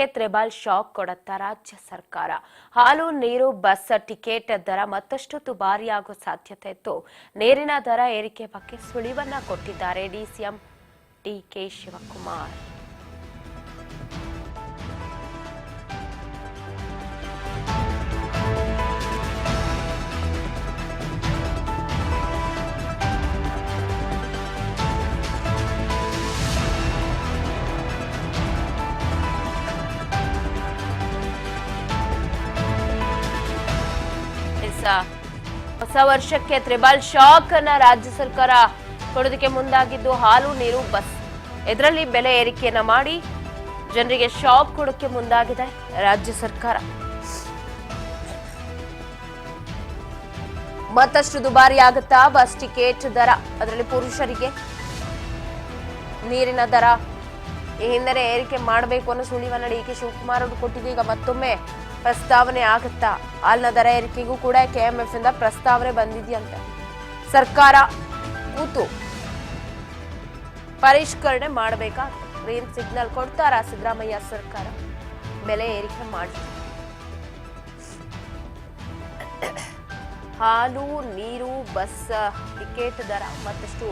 Triple shock ಕೊಡುತ್ತಾ ರಾಜ್ಯ ಸರ್ಕಾರ. ಹಾಲು ನೀರು ಬಸ್ ಟಿಕೆಟ್ ದರ ಮತ್ತಷ್ಟು ದುಬಾರಿಯಾಗುವ ಸಾಧ್ಯತೆ ಇತ್ತು. ನೀರಿನ ದರ ಏರಿಕೆ ಬಗ್ಗೆ ಸುಳಿವನ್ನ ಕೊಟ್ಟಿದ್ದಾರೆ ಡಿಸಿಎಂ ಡಿಕೆ ಶಿವಕುಮಾರ್. ಹೊಸ ವರ್ಷಕ್ಕೆ ತ್ರಿಬಲ್ ಶಾಕ್ ಅನ್ನ ರಾಜ್ಯ ಸರ್ಕಾರ ಕೊಡೋದಕ್ಕೆ ಮುಂದಾಗಿದ್ದು ಹಾಲು ನೀರು ಬಸ್ ಇದರಲ್ಲಿ ಬೆಲೆ ಏರಿಕೆಯನ್ನ ಮಾಡಿ ಜನರಿಗೆ ಶಾಕ್ ಕೊಡೋಕೆ ಮುಂದಾಗಿದೆ ರಾಜ್ಯ ಸರ್ಕಾರ. ಮತ್ತಷ್ಟು ದುಬಾರಿ ಆಗುತ್ತಾ ಬಸ್ ಟಿಕೆಟ್ ದರ, ಅದರಲ್ಲಿ ಪುರುಷರಿಗೆ ನೀರಿನ ದರ ಈ ಹಿಂದೆ ಏರಿಕೆ ಮಾಡಬೇಕು ಅನ್ನೋ ಸುಳಿವನ್ನ ಡಿಕೆ ಶಿವಕುಮಾರ್ ಅವರು ಕೊಟ್ಟಿದ್ದು ಈಗ ಮತ್ತೊಮ್ಮೆ ಪ್ರಸ್ತಾವನೆ ಆಗುತ್ತಾ? ಹಾಲಿನ ದರ ಏರಿಕೆಗೂ ಕೂಡ ಕೆಎಂಎಫ್ ಇಂದ ಪ್ರಸ್ತಾವನೆ ಬಂದಿದೆಯಂತೆ. ಸರ್ಕಾರ ಕೂತು ಪರಿಷ್ಕರಣೆ ಮಾಡಬೇಕಾ? ಗ್ರೀನ್ ಸಿಗ್ನಲ್ ಕೊಡ್ತಾರ ಸಿದ್ದರಾಮಯ್ಯ ಸರ್ಕಾರ? ಬೆಲೆ ಏರಿಕೆ ಮಾಡಿ ಹಾಲು ನೀರು ಬಸ್ ಟಿಕೆಟ್ ದರ ಮತ್ತಷ್ಟು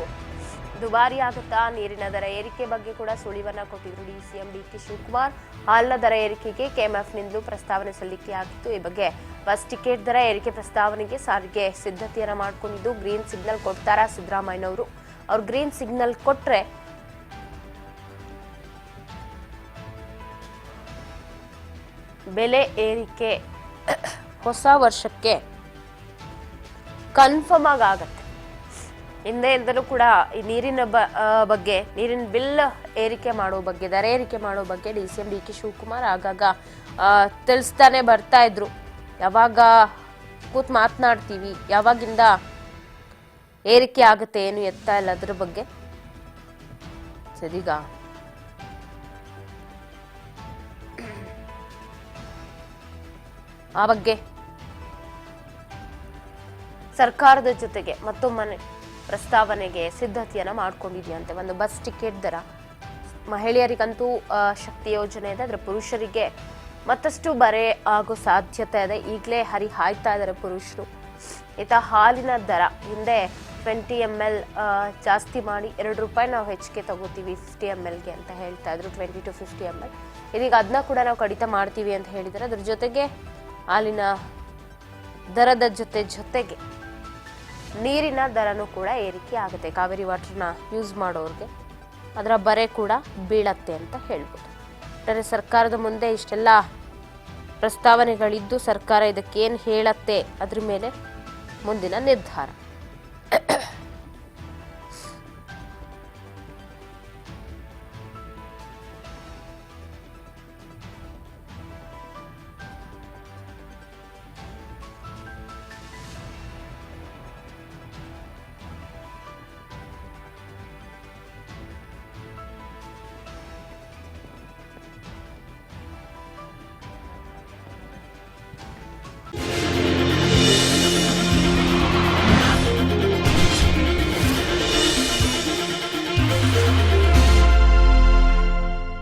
ದುಬಾರಿ ಆಗುತ್ತಾ? ನೀರಿನ ದರ ಏರಿಕೆ ಬಗ್ಗೆ ಕೂಡ ಸುಳಿವನ್ನ ಕೊಟ್ಟಿದ್ರು ಡಿಸಿಎಂ ಡಿಕೆ ಶಿವಕುಮಾರ್. ಹಾಲಿನ ದರ ಏರಿಕೆಗೆ ಕೆಎಂಎಫ್ನಿಂದಲೂ ಪ್ರಸ್ತಾವನೆ ಸಲ್ಲಿಕೆಯಾಗಿತ್ತು. ಈ ಬಗ್ಗೆ ಬಸ್ ಟಿಕೆಟ್ ದರ ಏರಿಕೆ ಪ್ರಸ್ತಾವನೆಗೆ ಸಾರಿಗೆ ಸಿದ್ಧತೆಯನ್ನ ಮಾಡ್ಕೊಂಡಿದ್ದು ಗ್ರೀನ್ ಸಿಗ್ನಲ್ ಕೊಡ್ತಾರಾ ಸಿದ್ದರಾಮಯ್ಯನವರು? ಅವ್ರು ಗ್ರೀನ್ ಸಿಗ್ನಲ್ ಕೊಟ್ರೆ ಬೆಲೆ ಏರಿಕೆ ಹೊಸ ವರ್ಷಕ್ಕೆ ಕನ್ಫರ್ಮ್ ಆಗತ್ತೆ. ಹಿಂದೆಯಿಂದಲೂ ಕೂಡ ಈ ನೀರಿನ ಬಗ್ಗೆ, ನೀರಿನ ಬಿಲ್ ಏರಿಕೆ ಮಾಡೋ ಬಗ್ಗೆ, ದರ ಏರಿಕೆ ಮಾಡೋ ಬಗ್ಗೆ ಡಿಸಿಎಂ ಡಿಕೆ ಶಿವಕುಮಾರ್ ಆಗಾಗ ತಿಳಿಸ್ತಾನೆ ಬರ್ತಾ ಇದ್ರು. ಯಾವಾಗ ಕೂತ್ ಮಾತನಾಡ್ತೀವಿ, ಯಾವಾಗಿಂದ ಏರಿಕೆ ಆಗುತ್ತೆ, ಏನು ಎತ್ತಾ ಇಲ್ಲ ಅದ್ರ ಬಗ್ಗೆ. ಸರಿಗ ಆ ಬಗ್ಗೆ ಸರ್ಕಾರದ ಜೊತೆಗೆ ಮತ್ತೊಮ್ಮೆ ಪ್ರಸ್ತಾವನೆಗೆ ಸಿದ್ಧತೆಯನ್ನ ಮಾಡ್ಕೊಂಡಿದೆಯಂತೆ. ಒಂದು ಬಸ್ ಟಿಕೆಟ್ ದರ ಮಹಿಳೆಯರಿಗಂತೂ ಶಕ್ತಿ ಯೋಜನೆ ಇದೆ, ಅದರ ಪುರುಷರಿಗೆ ಮತ್ತಷ್ಟು ಬರೆ ಆಗೋ ಸಾಧ್ಯತೆ ಇದೆ. ಈಗಲೇ ಹಾಯ್ತಾ ಇದ್ದಾರೆ ಪುರುಷರು. ಈತ ಹಾಲಿನ ದರ ಹಿಂದೆ 20 ml ಜಾಸ್ತಿ ಮಾಡಿ ₹2 ನಾವು ಹೆಚ್ಚಿಗೆ ತಗೋತೀವಿ 50 mlಗೆ ಅಂತ ಹೇಳ್ತಾ ಇದ್ರು. 20 to 50 ml ಇದೀಗ ಅದನ್ನ ಕೂಡ ನಾವು ಕಡಿತ ಮಾಡ್ತೀವಿ ಅಂತ ಹೇಳಿದ್ದಾರೆ. ಅದ್ರ ಜೊತೆಗೆ ಹಾಲಿನ ದರದ ಜೊತೆಗೆ ನೀರಿನ ದರನೂ ಕೂಡ ಏರಿಕೆ ಆಗುತ್ತೆ. ಕಾವೇರಿ ವಾಟರ್ನ ಯೂಸ್ ಮಾಡೋರ್ಗೆ ಅದರ ಬರೆ ಕೂಡ ಬೀಳತ್ತೆ ಅಂತ ಹೇಳ್ಬೋದು. ಆದರೆ ಸರ್ಕಾರದ ಮುಂದೆ ಇಷ್ಟೆಲ್ಲ ಪ್ರಸ್ತಾವನೆಗಳಿದ್ದು ಸರ್ಕಾರ ಇದಕ್ಕೇನು ಹೇಳತ್ತೆ ಅದ್ರ ಮೇಲೆ ಮುಂದಿನ ನಿರ್ಧಾರ.